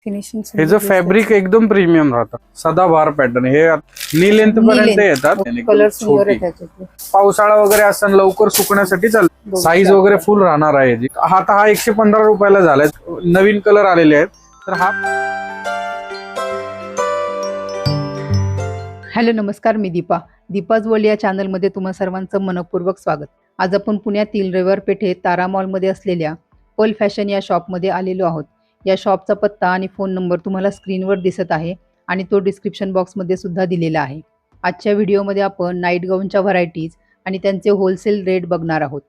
Finishing हे जो fabric एकदम प्रीमियम राहतं. सदाबहार पॅटर्न हे नी लेंथ पर्यंत येतात. कलर सुंदर आहे छोटी. त्याच्यातले. पावसाळा वगैरे असताना लवकर सुकण्यासाठी चालतं. साईज वगैरे फुल राहणार आहे. आता हा 115 रुपयाला झालाय. नवीन कलर आलेले आहेत. तर हा हॅलो नमस्कार, मी दीपाज वर्ल्ड या चॅनलमध्ये तुम्हा सर्वांचं मनपूर्वक स्वागत. आज आपण पुण्यातील रविवार पेठेत तारा मॉलमध्ये असलेल्या पर्ल फॅशन या शॉपमध्ये आलेलो आहोत. या शॉपचा पत्ता आणि फोन नंबर तुम्हाला स्क्रीनवर दिसत आहे आणि तो डिस्क्रिप्शन बॉक्समध्ये सुद्धा दिलेला आहे. आजच्या व्हिडिओमध्ये आपण नाईट गाऊनच्या व्हरायटीज आणि त्यांचे होलसेल रेट बघणार आहोत.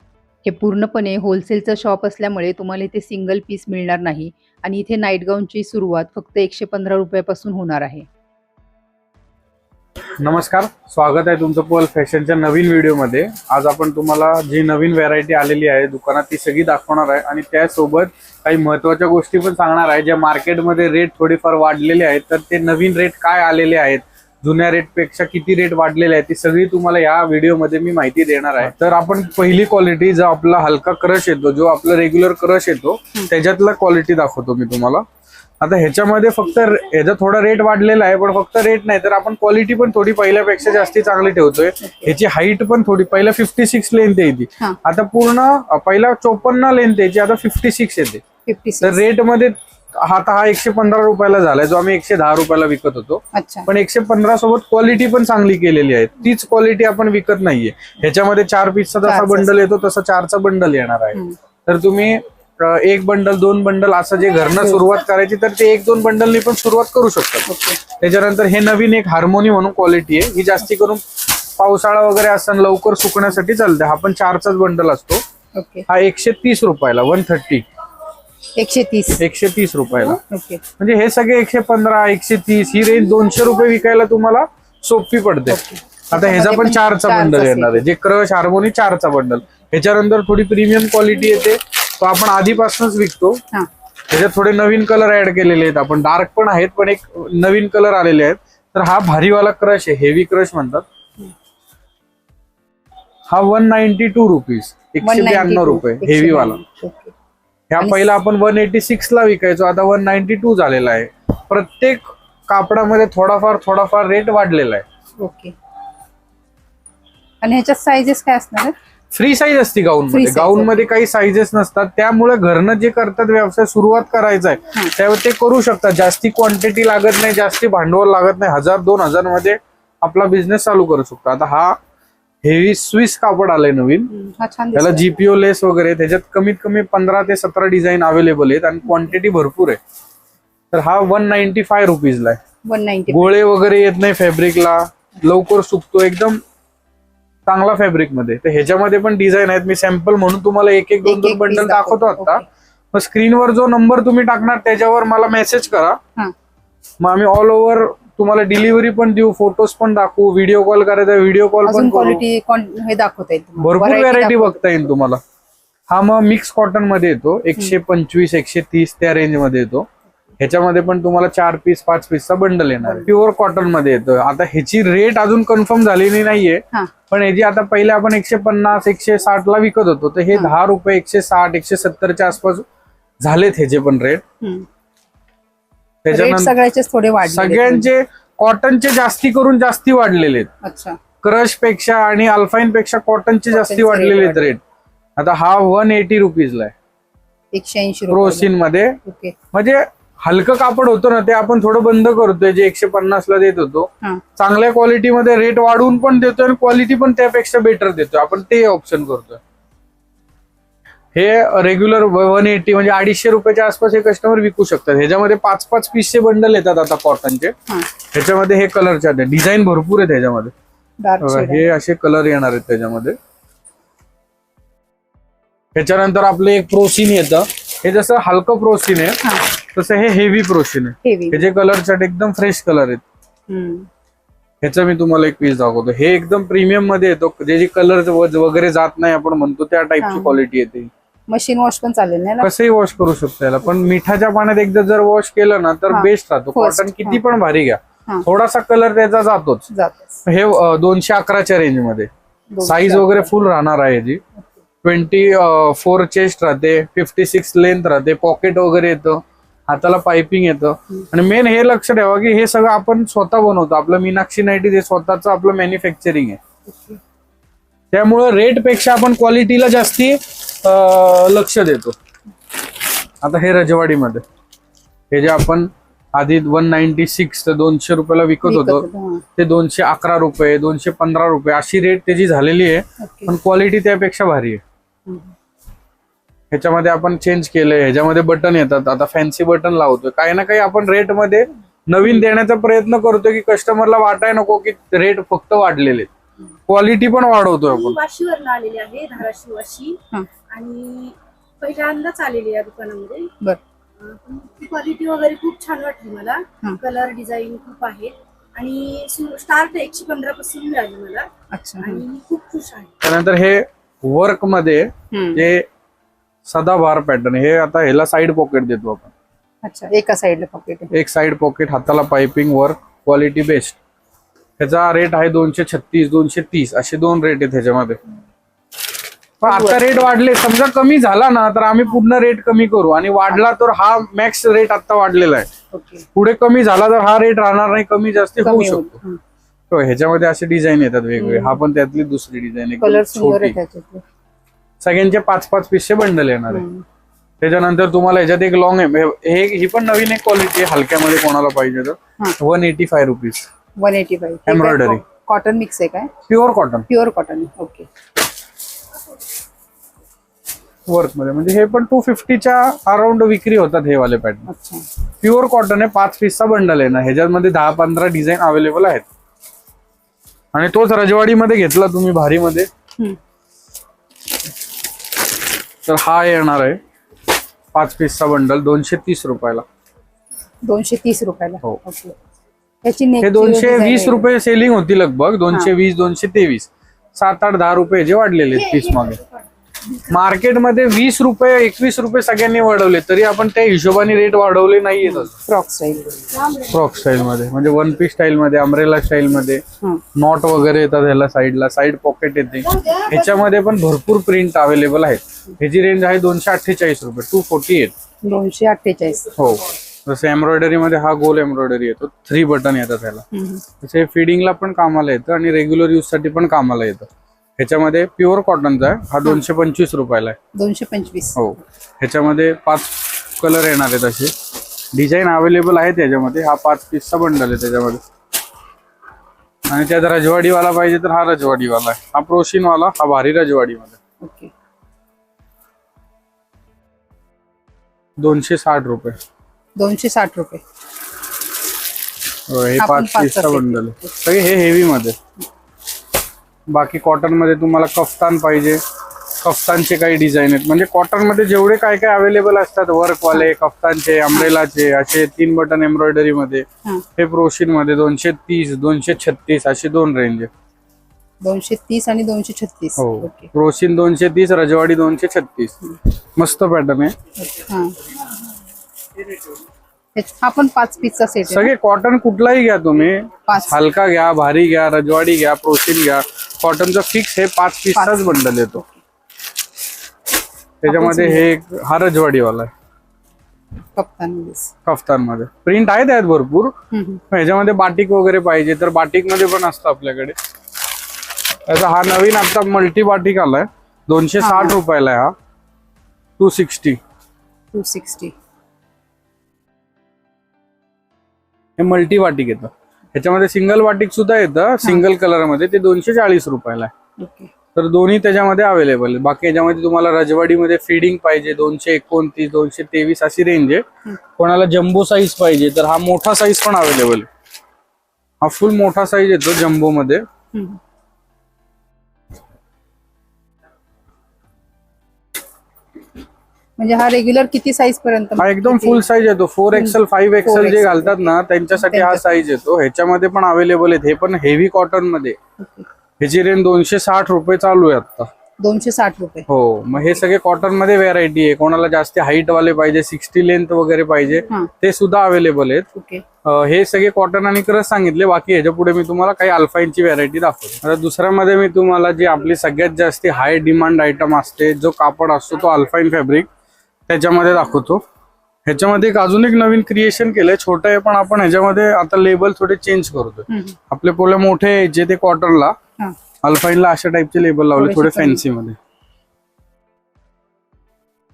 हे पूर्णपणे होलसेलचं शॉप असल्यामुळे तुम्हाला इथे सिंगल पीस मिळणार नाही आणि इथे नाईट गाऊनची सुरुवात फक्त 115 रुपयापासून होणार आहे. नमस्कार, स्वागत आहे तुमचं पर्ल फॅशनच्या नवीन व्हिडिओमध्ये. आज आपण तुम्हाला जी नवीन व्हरायटी आलेली आहे दुकानात ती सगळी दाखवणार आहे आणि त्यासोबत काही महत्त्वाच्या गोष्टी पण सांगणार आहे. ज्या मार्केटमध्ये रेट थोडेफार वाढलेले आहेत तर ते नवीन रेट काय आलेले आहेत, जुन्या रेटपेक्षा किती रेट वाढलेले आहेत, ती सगळी तुम्हाला या व्हिडिओमध्ये मी माहिती देणार आहे. तर आपण पहिली क्वालिटी, जो आपला हलका क्रश येतो, जो आपला रेग्युलर क्रश येतो, त्याच्यातला क्वालिटी दाखवतो मी तुम्हाला. आता ह्याच्यामध्ये फक्त ह्याचा थोडा रेट वाढलेला आहे, पण फक्त रेट नाही तर आपण क्वालिटी पण थोडी पहिल्यापेक्षा जास्ती चांगली ठेवतोय. ह्याची हाईट पण थोडी, पहिला 56 लेंथ येते, आता पूर्ण पहिला 54 लेंथ यायची, आता 56 येते. तर रेट मध्ये आता हा 115 रुपयाला झालाय, जो आम्ही 110 रुपयाला विकत होतो. पण 115 सोबत क्वालिटी पण चांगली केलेली आहे. तीच क्वालिटी आपण विकत नाहीये. ह्याच्यामध्ये 4 पीसचा जसा बंडल येतो तसा 4चा बंडल येणार आहे. तर तुम्ही 1 बंडल 2 बंडल असं जे घरनं सुरुवात करायची तर ते 1-2 बंडलनी पण सुरुवात करू शकतात. त्याच्यानंतर हे नवीन एक हार्मोनी म्हणून क्वालिटी आहे. ही जास्ती करून पावसाळा वगैरे असताना लवकर सुकण्यासाठी चालते. हा पण 4चाच बंडल असतो. हा 130 रुपयाला, 130 130 रुपयाला. म्हणजे हे सगळे 115 130 ही रेंज 200 रुपये विकायला तुम्हाला सोपी पडते. आता ह्याचा पण 4चा बंडल येणार आहे, जे क्रश हार्मोनी 4चा बंडल. ह्याच्यानंतर थोडी प्रीमियम क्वालिटी येते, तो आपण आधीपासूनच विकतो. त्याच्यात थोडे नवीन कलर ऍड केलेले आहेत. आपण डार्क पण आहेत, पण एक नवीन कलर आलेले आहेत. तर हा भारीवाला क्रश आहे, हेवी क्रश म्हणतात. हा 192 रुपीज, 192 रुपये हेवी वाला. ह्या पहिला आपण 186 ला विकायचो, आता 192 झालेला आहे. प्रत्येक कापडामध्ये थोडाफार रेट वाढलेला आहे. ओके. आणि ह्याच्यात साइजेस काय असणार आहेत? फ्री साईज असते गाऊनमध्ये. गाऊनमध्ये काही साईजेस नसतात, त्यामुळे घरनं जे करतात, व्यवसाय सुरुवात करायचा आहे त्यावेळी ते करू शकतात. जास्ती क्वांटिटी लागत नाही, जास्ती भांडवल लागत नाही. 1000-2000 मध्ये आपला बिझनेस चालू करू शकतो. आता हा हेवी स्विस कापड आलंय नवीन, त्याला जीपीओ लेस वगैरे, त्याच्यात कमीत कमी 15 ते 17 डिझाईन अवेलेबल आहेत आणि क्वांटिटी भरपूर आहे. तर हा 195 रुपीजला आहे. गोळे वगैरे येत नाही फॅब्रिकला, लवकर सुकतो, एकदम चांगला फॅब्रिक मध्ये. तर ह्याच्यामध्ये पण डिझाईन आहेत. मी सॅम्पल म्हणून तुम्हाला 1-2 बंडल दाखवतो आता. मग स्क्रीनवर जो नंबर तुम्ही टाकणार त्याच्यावर मला मेसेज करा, मग आम्ही ऑल ओव्हर तुम्हाला डिलिव्हरी पण देऊ, फोटोज पण दाखवू. व्हिडिओ कॉल करायचा, व्हिडिओ कॉल पण क्वालिटी हे दाखवता येईल, भरपूर व्हरायटी बघता येईल तुम्हाला. हा मग मिक्स कॉटन मध्ये येतो, 125-130 त्या रेंज मध्ये येतो. ह्याच्यामध्ये पण तुम्हाला 4 पीस 5 पीसचा बंडल येणार आहे. प्युअर कॉटन मध्ये येतो. आता ह्याची रेट अजून कन्फर्म झालेली नाहीये, पण ह्याची आता पहिले आपण 150-160 ला विकत होतो, तर हे 10 रुपये 160-170च्या आसपास झालेत ह्याचे पण रेट. त्याच्यानंतर थोडे वाढले, सगळ्यांचे कॉटनचे जास्ती वाढलेले आहेत. क्रश पेक्षा आणि अल्फाईन पेक्षा कॉटनचे जास्ती वाढलेले आहेत रेट. आता हा 180 रुपीजला आहे, 180 क्रोसिन मध्ये. म्हणजे हलकं कापड होतं ना, ते आपण थोडं बंद करतोय, जे 150 ला देत होतो. चांगल्या क्वालिटीमध्ये रेट वाढवून पण देतोय आणि क्वालिटी पण त्यापेक्षा बेटर देतोय, आपण ते ऑप्शन करतोय. हे रेग्युलर 180 म्हणजे 250 रुपयाच्या आसपास हे कस्टमर विकू शकतात. ह्याच्यामध्ये 5-5 पीसचे बंडल येतात आता कॉटनचे. ह्याच्यामध्ये हे कलरचे डिझाईन भरपूर आहेत. ह्याच्यामध्ये हे असे कलर येणार आहेत त्याच्यामध्ये. ह्याच्यानंतर आपलं एक प्रोसिन येतं. हे जसं हलकं प्रोसिन आहे तसं हे हेवी प्रोसिन आहे. ह्याचे कलर एकदम फ्रेश कलर आहेत. ह्याचं मी तुम्हाला एक पीस दाखवतो. हे एकदम प्रीमियम मध्ये येतो, जे कलर वगैरे जात नाही आपण म्हणतो त्या टाईपची क्वालिटी येते. मशीन वॉश पण चालेल ना, कसंही वॉश करू शकतो याला, पण मिठाच्या पाण्यात एकदा जर वॉश केलं ना तर बेस्ट राहतो. कॉटन किती पण भारी घ्या, थोडासा कलर त्याचा जातोच. हे 211च्या रेंज मध्ये. साईज वगैरे फुल राहणार आहे याची. 24 चेस्ट राहते, 56 लेंथ राहते, पॉकेट वगैरे येतं हाताला पायपिंग येतं. आणि मेन हे लक्ष ठेवा की हे सगळं आपण स्वतः बनवतो. आपलं मीनाक्षी नाईटी ते स्वतःच आपलं मॅन्युफॅक्चरिंग आहे. त्यामुळं रेट पेक्षा आपण क्वालिटीला जास्ती लक्ष देतो. आता हे रजवाडीमध्ये हे जे आपण आधी 196 तर 200 रुपयाला विकत होतो ते 211 रुपये 215 रुपये अशी रेट त्याची झालेली आहे. पण क्वालिटी त्यापेक्षा भारी आहे. ह्याच्यामध्ये आपण चेंज केलंय. ह्याच्यामध्ये बटन येतात. आता फॅन्सी बटन लावतोय. काही ना काही आपण रेट मध्ये नवीन देण्याचा प्रयत्न करतोय की कस्टमरला वाटाय नको की रेट फक्त वाढलेले. क्वालिटी पण वाढवतोय आपण. वाशीवरून आलेली आहे, धाराशिव वाशी. आणि पहिल्यांदाच आलेली या दुकानामध्ये. क्वालिटी वगैरे खूप छान वाटली मला. कलर डिझाईन खूप आहेत आणि स्टार्ट 115 पासून मिळाली मला. आणि मी खूप खुश आहे. त्यानंतर हे वर्क मध्ये जे सदाबहार पॅटर्न हे आता ह्याला साइड पॉकेट देतो आपण. अच्छा, एका साइडला पॉकेट आहे. एक साइड पॉकेट, हाताला पाइपिंग, वर्क, क्वालिटी बेस्ट. ह्याचा रेट आहे 236 230 असे 2 रेट आहेत ह्याच्यामध्ये. पण आता रेट वाढले. समजा कमी झाला ना तर आम्ही पूर्ण रेट कमी करू आणि वाढला तर हा मॅक्स रेट आता वाढलेला आहे. पुढे कमी झाला तर हा रेट राहणार नाही, कमी जास्त होऊ शकतो. ह्याच्यामध्ये असे डिझाईन येतात वेगवेगळे. हा पण त्यातली दुसरी डिझाईन आहे. सगळ्यांचे 5-5 पीसचे बंडल येणार आहे. त्याच्यानंतर तुम्हाला ह्याच्यात एक लॉंग आहे. ही पण नवीन एक क्वालिटी आहे. हलक्यामध्ये कोणाला पाहिजे तर 185 रुपीज. 185 एम्ब्रॉयडरी. कॉटन मिक्स आहे काय? Pure cotton. Pure cotton. Okay. Work मध्ये म्हणजे हे पण 250च्या अराउंड विक्री होतात हे वाले पॅटर्न. अच्छा. प्युअर कॉटन आहे. 5 पीसचा बंडल आहे ना. ह्याच्यामध्ये 10-15 डिझाईन अवेलेबल आहेत. आणि तोच रजवाडीमध्ये घेतला तुम्ही भारीमध्ये तर हा येणार आहे 5 पीसचा बंडल 230 रुपयाला. 230 रुपयाला. हो. ओके. त्याची हे 220 रुपये सेलिंग होती लगभग. 220 223 7-8 10 रुपये जे वाढलेले पीस मागे. मार्केटमध्ये 20 रुपये 21 रुपये सगळ्यांनी वाढवले तरी आपण त्या हिशोबाने रेट वाढवले नाहीये. Frock style. फ्रॉक स्टाईल मध्ये म्हणजे 1 पीस स्टाईल मध्ये, अम्ब्रेला स्टाईल मध्ये नॉट वगैरे येतात. ह्याला साईडला साईड पॉकेट येते. ह्याच्यामध्ये पण भरपूर प्रिंट अवेलेबल आहेत. ह्याची रेंज आहे 248 रुपये 248. 248. हो. जसं एम्ब्रॉयडरी मध्ये हा गोल एम्ब्रॉयडरी येतो. 3 बटन येतात ह्याला. तसे फिडिंगला पण कामाला येतं आणि रेग्युलर यूज साठी पण कामाला येतं. ह्याच्यामध्ये प्युअर कॉटनचा आहे. हा 225 रुपयाला आहे. 225. हो. ह्याच्यामध्ये 5 कलर येणार आहेत. असे डिझाईन अवेलेबल आहेत त्याच्यामध्ये. हा 5 पीसचा बंडल आहे त्याच्यामध्ये. आणि त्यात रजवाडीवाला पाहिजे तर हा रजवाडीवाला आहे. हा प्रोशीनवाला, हा भारी रजवाडीमध्ये. ओके. 260 रुपये. 260 रुपये. हे 5 पीसचा बंडल आहे. सगळे हे हेवी मध्ये. बाकी कॉटन मध्ये तुम्हाला कफ्तान पाहिजे. कफ्तानचे काही डिझाईन आहेत. म्हणजे कॉटन मध्ये जेवढे काय काय अवेलेबल असतात वर्कवाले, कफ्तानचे, अम्ब्रेलाचे, असे 3 बटन एम्ब्रॉयडरी मध्ये. हे प्रोशीन मध्ये 230 236 असे 2 रेंज आहे. 230 आणि 236. हो. प्रोशीन 230, रजवाडी 236. मस्त पॅटर्न आहे. आपण 5 पीसचा सेट. सगळे कॉटन कुठलाही घ्या तुम्ही. हलका घ्या, भारी घ्या, रजवाडी घ्या, प्रोशीन घ्या. कॉटनचा फिक्स हे 5 पीसचाच बंडल येतो. त्याच्यामध्ये हे हा रजवाडीवाला आहे. कफ्तान मध्ये प्रिंट आहे त्यात भरपूर. ह्याच्यामध्ये बाटिक वगैरे पाहिजे तर बाटिक मध्ये पण असतं आपल्याकडे. त्याचा हा नवीन आता मल्टी बाटिक आलाय. 260 रुपयाला आहे हा. 260. हे मल्टी बाटिक येतं. ह्याच्यामध्ये सिंगल बाटिक सुद्धा येतं सिंगल कलर मध्ये. ते 240 रुपयाला आहे. तर दोन्ही त्याच्यामध्ये अवेलेबल आहे. बाकी याच्यामध्ये तुम्हाला रजवाडीमध्ये फिडिंग पाहिजे 229 223 अशी रेंज आहे. कोणाला जम्बो साईज पाहिजे तर हा मोठा साईज पण अवेलेबल आहे. हा फुल मोठा साईज येतो जम्बो मध्ये. म्हणजे हा रेग्युलर किती साईज पर्यंत? हा एकदम फुल साईज येतो. 4XL 5XL जे घालतात ना त्यांच्यासाठी हा साईज येतो. ह्याच्यामध्ये पण अवेलेबल आहेत. हे पण हेवी कॉटन मध्ये. ह्याची रेंज 260 रुपये चालू आहे आता. 260 रुपये. हो. मग हे सगळे कॉटन मध्ये व्हेरायटी आहे. कोणाला जास्त हाईट वाले पाहिजे 60 लेंथ वगैरे पाहिजे ते सुद्धा अवेलेबल आहेत. हे सगळे कॉटन आणि क्रश सांगितले. बाकी ह्याच्या पुढे मी तुम्हाला काही अल्फाईनची व्हेरायटी दाखवतो. आता दुसऱ्यामध्ये मी तुम्हाला जी आपली सगळ्यात जास्त हाय डिमांड आयटम असते जो कापड असतो तो अल्फाईन फॅब्रिक त्याच्यामध्ये दाखवतो. ह्याच्यामध्ये एक अजून एक नवीन क्रिएशन केलंय, छोटं आहे पण आपण ह्याच्यामध्ये आता लेबल थोडे चेंज करतोय. आपले पोले मोठे जे ते कॉटनला, अल्फाईनला अशा टाइपचे लेबल लावले थोडे फॅन्सी मध्ये.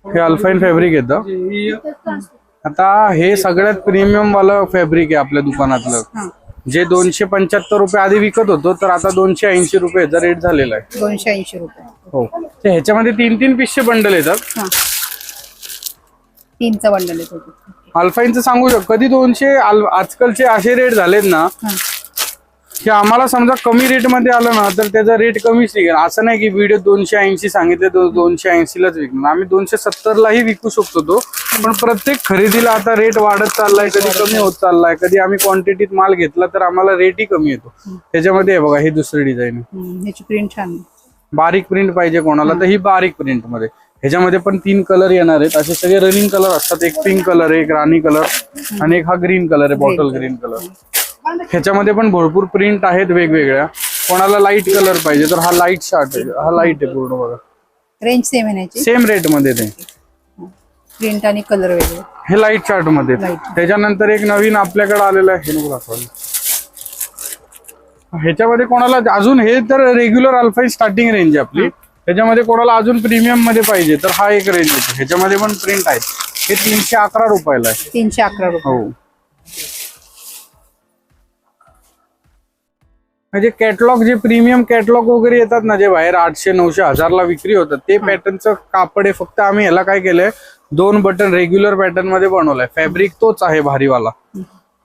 हे अल्फाईन फॅब्रिक येतं. आता हे सगळ्यात प्रीमियम वाला फॅब्रिक आहे आपल्या दुकानातलं. जे 275 रुपये आधी विकत होतो तर आता 280 रुपये याचा रेट झालेला आहे. 280 रुपये. हो. तर ह्याच्यामध्ये 3-3 पीसचे बंडल येतात. 3चा बंडल येतो. अल्फाईनचं सांगू शकतो कधी 200 आजकालचे असे रेट झालेत ना की आम्हाला समजा कमी रेट मध्ये आलं ना तर त्याचा रेट कमीच निघेल. असं नाही की व्हिडिओ 280 सांगितले तर 280 लाच विकणार. आम्ही 270 लाही विकू शकतो तो, पण प्रत्येक खरेदीला आता रेट वाढत चाललाय, कधी कमी होत चाललाय. कधी आम्ही क्वांटिटीत माल घेतला तर आम्हाला रेटही कमी येतो. त्याच्यामध्ये हे बघा, ही दुसरी डिझाईन आहे. ह्याची प्रिंट छान आहे. बारीक प्रिंट पाहिजे कोणाला तर ही बारीक प्रिंट मध्ये. ह्याच्यामध्ये पण 3 कलर येणार आहेत. असे सगळे रनिंग कलर असतात. एक पिंक कलर आहे, एक राणी कलर आणि एक हा ग्रीन कलर आहे, बॉटल ग्रीन कलर. ह्याच्यामध्ये पण भरपूर प्रिंट आहेत वेगवेगळ्या. कोणाला लाईट कलर पाहिजे तर हा लाईट शार्ट आहे, हा लाईट आहे पूर्ण बघा. रेंज सेम आहे ह्याची. सेम रेट मध्ये ते प्रिंट आणि कलर वेगळे. हे लाईट चार्ट मध्ये. त्याच्यानंतर एक नवीन आपल्याकडे आलेलं आहे, हे नको दाखवायला. ह्याच्यामध्ये कोणाला अजून, हे तर रेग्युलर अल्फाईन स्टार्टिंग रेंज आहे आपली. त्याच्यामध्ये कोणाला अजून प्रीमियम मध्ये पाहिजे तर हा एक रेंज येतो. ह्याच्यामध्ये पण प्रिंट आहे. हे 311 रुपयाला आहे. 311 रुपये. हो. म्हणजे कॅटलॉग, जे प्रीमियम कॅटलॉग वगैरे येतात ना, जे बाहेर 800, 900, 1000 विक्री होतात, ते पॅटर्नचं कापड आहे. फक्त आम्ही ह्याला काय केलंय, 2 बटन रेग्युलर पॅटर्न मध्ये बनवलाय. फॅब्रिक तोच आहे भारीवाला.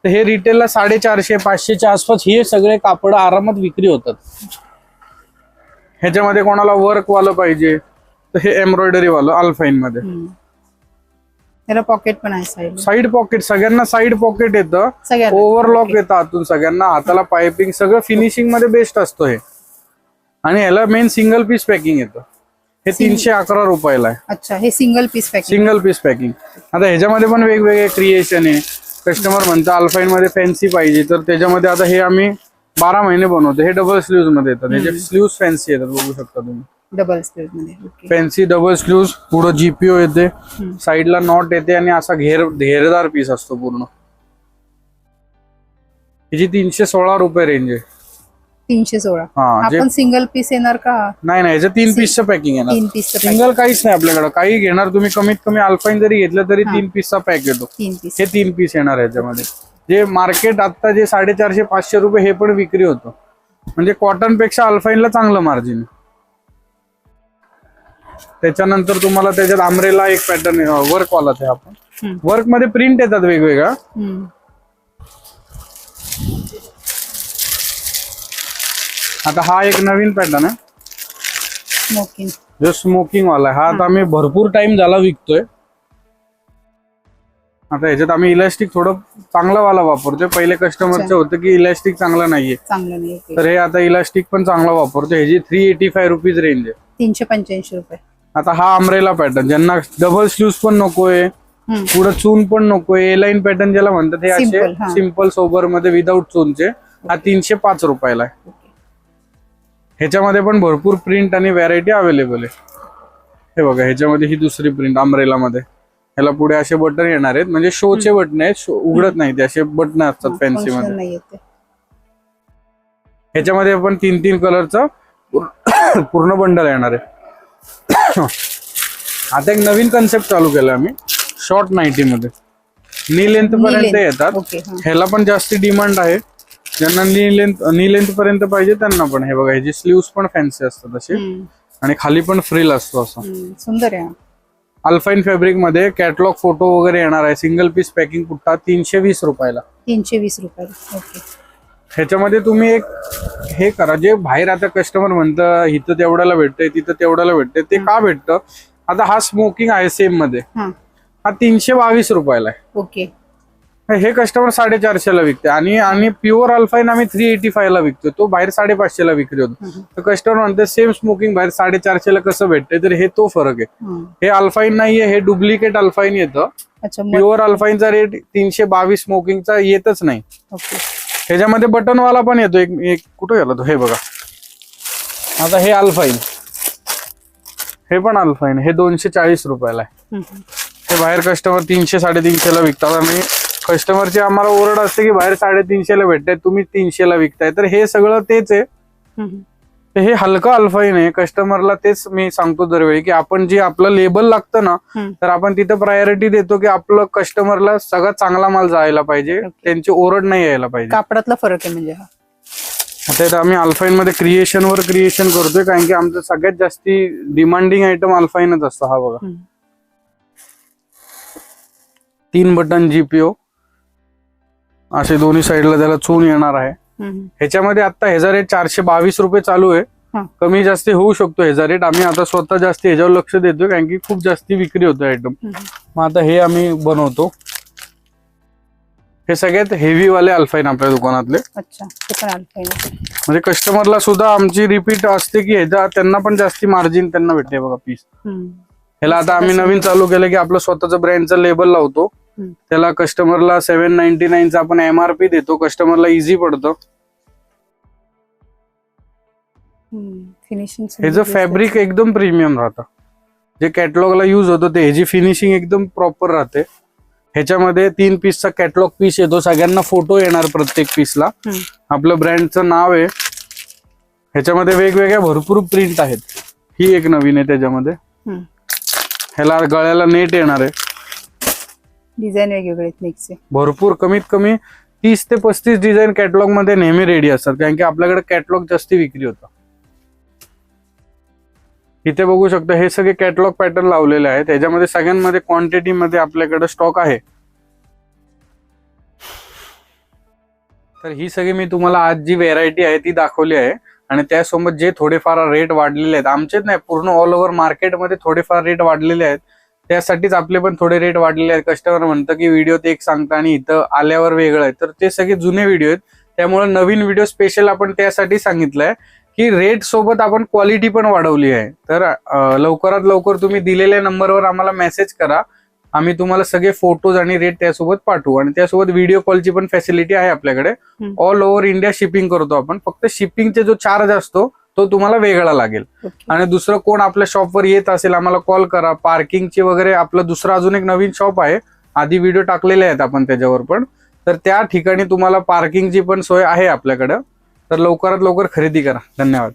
तर हे रिटेलला 450, 500च्या आसपास हे सगळे कापड आरामात विक्री होतात. ह्याच्यामध्ये कोणाला वर्क वालं पाहिजे तर हे एम्ब्रॉयडरी वालं अल्फाईन मध्ये. त्याला पॉकेट पण आहे. साईड पॉकेट, सगळ्यांना साईड पॉकेट येतं, ओव्हरलॉक येतं आतून सगळ्यांना. हाताला पायपिंग सगळं फिनिशिंग मध्ये बेस्ट असतो हे. आणि ह्याला मेन सिंगल पीस पॅकिंग येतं. हे 311 रुपयाला आहे. अच्छा, हे single piece packing. Single piece packing. आता ह्याच्यामध्ये पण वेगवेगळे क्रिएशन आहे. कस्टमर म्हणतं अल्फाईन मध्ये फॅन्सी पाहिजे तर त्याच्यामध्ये आता हे आम्ही 12 महिने बनवतो. हे डबल स्लीव्ह मध्ये येतात. ह्याचे स्लीव्ह फॅन्सी येतात, बघू शकता तुम्ही. डबल स्लीव्ह मध्ये फॅन्सी डबल स्लीव्ह. पुढं जीपीओ येते, साईडला नॉट येते आणि असा घेरदार पीस असतो पूर्ण. ह्याची 316 रुपये रेंज आहे. 316. हा, आपण सिंगल पीस येणार का? नाही नाही, ह्याचं 3 पीसचं पॅकिंग येणार. 3 पीसचं सिंगल काहीच नाही आपल्याकडे. काही घेणार तुम्ही कमीत कमी अल्फाईन जरी घेतलं तरी 3 पीसचा पॅक येतो. 3 पीस. हे 3 पीस येणार ह्याच्यामध्ये. जे मार्केट आता जे 450, 500 रुपये हे पण विक्री होतं. म्हणजे कॉटन पेक्षा अल्फाईनला चांगलं मार्जिन. त्याच्यानंतर तुम्हाला त्याच्यात आंब्रेला एक पॅटर्न वर्क वाला आहे. आपण वर्क मध्ये प्रिंट येतात वेगवेगळ्या. आता हा एक नवीन पॅटर्न आहे, स्मोकिंग. जो स्मोकिंग वाला आहे. हा आता आम्ही भरपूर टाइम झाला विकतोय. आता ह्याच्यात आम्ही इलास्टिक थोडं चांगला वाला वापरतोय. पहिले कस्टमरचं होतं की इलास्टिक चांगला नाहीये, तर हे आता इलास्टिक पण चांगला वापरतोय. ह्याची 385 रुपीज रेंज आहे. 385 रुपये. आता हा अम्ब्रेला पॅटर्न, ज्यांना डबल स्लीव्ह पण नकोय, पुढे चून पण नकोय, ए लाईन पॅटर्न ज्याला म्हणतात, हे असे सिंपल सोबर मध्ये विदाऊट चूनचे. हा 305 रुपयाला आहे. ह्याच्यामध्ये पण भरपूर प्रिंट आणि व्हरायटी अवेलेबल आहे. हे बघा, ह्याच्यामध्ये ही दुसरी प्रिंट अम्ब्रेला मध्ये. ह्याला पुढे असे बटन येणार आहेत, म्हणजे शोचे बटन आहेत, उघडत नाही ते, असे बटन असतात फॅन्सी मध्ये. ह्याच्यामध्ये पण 3-3 कलरचा पूर्ण बंडल येणार आहे. आता एक नवीन कन्सेप्ट चालू केला आम्ही, शॉर्ट नाईटी मध्ये. नी लेंथ पर्यंत येतात. ह्याला पण जास्ती डिमांड आहे. ज्यांना नी लेंथ पर्यंत पाहिजे त्यांना पण. हे बघा, ह्याची स्लीव्स पण फॅन्सी असतात असे, आणि खाली पण फ्रिल असतो असा. सुंदर आहे. अल्फाईन फॅब्रिक मध्ये कॅटलॉग फोटो वगैरे येणार आहे. सिंगल पीस पॅकिंग पुट्टा 320 रुपयाला. 320 रुपयाला. ओके. ह्याच्यामध्ये तुम्ही एक हे करा, जे बाहेर आता कस्टमर म्हणतं इथं तेवढ्याला भेटतंय, तिथं तेवढ्याला भेटतंय, ते का भेटतं? आता हा स्मोकिंग आहे सेम मध्ये, हा 322 रुपयाला आहे. ओके. हे कस्टमर 450 ला विकते. आणि प्युअर अल्फाईन आम्ही 385 ला विकतोय. तो बाहेर 550 ला विक्री होतो. तर कस्टमर म्हणते सेम स्मोकिंग बाहेर 450 ला कसं भेटतंय, तर हे तो फरक आहे. हे अल्फाईन नाहीये, हे डुप्लिकेट अल्फाईन येतं. प्युअर अल्फाईनचा रेट 322 स्मोकिंगचा येतच नाही. ह्याच्यामध्ये बटनवाला पण येतो. एक कुठं गेला तो, हे बघा. आता हे अल्फाईन, हे पण अल्फाईन, हे 240 रुपयाला आहे. ते बाहेर कस्टमर 300-350 ला विकतात आणि कस्टमरची आम्हाला ओरड असते की बाहेर 350 ला भेटताय, तुम्ही 300 ला विकताय. तर हे सगळं तेच आहे. हे हलकं अल्फाईन आहे. कस्टमरला तेच मी सांगतो दरवेळी की आपण जे आपलं लेबल लागतं ना, तर आपण तिथं प्रायोरिटी देतो की आपलं कस्टमरला सगळा चांगला माल जायला पाहिजे, त्यांची ओरड नाही यायला पाहिजे. कापडातला फरक आहे म्हणजे हा. आता आम्ही अल्फाईन मध्ये क्रिएशन करतोय, कारण की आमचं सगळ्यात जास्ती डिमांडिंग आयटम अल्फाईनच असतो. हा बघा 3 बटन जीपीओ असे दोन्ही साईडला त्याला चून येणार आहे. ह्याच्यामध्ये आता ह्याचा रेट 422 रुपये चालू आहे. कमी जास्ती होऊ शकतो ह्याचा रेट. आम्ही आता स्वतः जास्ती ह्याच्यावर लक्ष देतोय, कारण की खूप जास्ती विक्री होतो आयटम. मग आता हे आम्ही बनवतो. हे सगळ्यात हेवी वाले अल्फाईन आपल्या दुकानातले. अच्छा, ते पण अल्फाईन. म्हणजे कस्टमरला सुद्धा आमची रिपीट असते की ह्याचा त्यांना पण जास्ती मार्जिन त्यांना भेटते. बघा पीस ह्याला आता आम्ही नवीन चालू केलं की आपलं स्वतःचं ब्रँडचं लेबल लावतो. त्याला कस्टमरला 799 आपण MRP देतो. कस्टमरला इझी पडतं. फिनिशिंग ह्याचं फॅब्रिक एकदम प्रीमियम राहतं. जे कॅटलॉगला युज होतं ते ह्याची फिनिशिंग एकदम प्रॉपर राहते. ह्याच्यामध्ये 3 पीसचा कॅटलॉग पीस येतो. सगळ्यांना फोटो येणार प्रत्येक पीसला. आपलं ब्रँडचं नाव आहे. ह्याच्यामध्ये वेगवेगळ्या भरपूर प्रिंट आहेत. ही एक नवीन आहे त्याच्यामध्ये. ह्याला गळ्याला नेट येणार आहे. डिझाईन वेगवेगळे मिक्स आहे. भरपूर कमीत कमी 30 ते 35 डिझाईन कॅटलॉग मध्ये नेहमी रेडी असतात, कारण की आपल्याकडे कॅटलॉग जास्ती विक्री होतं. इथे बघू शकता हे सगळे कॅटलॉग पॅटर्न लावलेले आहेत. त्याच्यामध्ये सगळ्यांमध्ये क्वांटिटी मध्ये आपल्याकडे स्टॉक आहे. तर ही सगळी मी तुम्हाला आज जी व्हेरायटी आहे ती दाखवली आहे. आणि त्यासोबत जे थोडेफार रेट वाढलेले आहेत, आमचेच नाही पूर्ण ऑल ओव्हर मार्केटमध्ये थोडेफार रेट वाढलेले आहेत. त्यासाठीच आपले पण थोडे रेट वाढलेले आहेत. कस्टमर म्हणतं की व्हिडिओत एक सांगता आणि इथं आल्यावर वेगळं आहे. तर ते सगळे जुने व्हिडिओ आहेत. त्यामुळे नवीन व्हिडिओ स्पेशल आपण त्यासाठी सांगितलंय की रेट सोबत आपण क्वालिटी पण वाढवली आहे. तर लवकरात लवकर तुम्ही दिलेल्या नंबरवर आम्हाला मेसेज करा. आम्ही तुम्हाला सगळे फोटोज आणि रेट त्यासोबत पाठवू. आणि त्यासोबत व्हिडिओ कॉलची पण फॅसिलिटी आहे आपल्याकडे. ऑल ओव्हर इंडिया शिपिंग करतो आपण. फक्त शिपिंगचे जो चार्ज असतो तो तुम्हाला वेगळा लागेल. आणि दुसरं कोण आपल्या शॉपवर येत असेल आम्हाला कॉल करा. पार्किंगची वगैरे आपलं दुसरं अजून एक नवीन शॉप आहे. आधी व्हिडिओ टाकलेले आहेत आपण त्याच्यावर पण. तर त्या ठिकाणी तुम्हाला पार्किंगची पण सोय आहे आपल्याकडं. तर लवकरात लवकर खरेदी करा. धन्यवाद.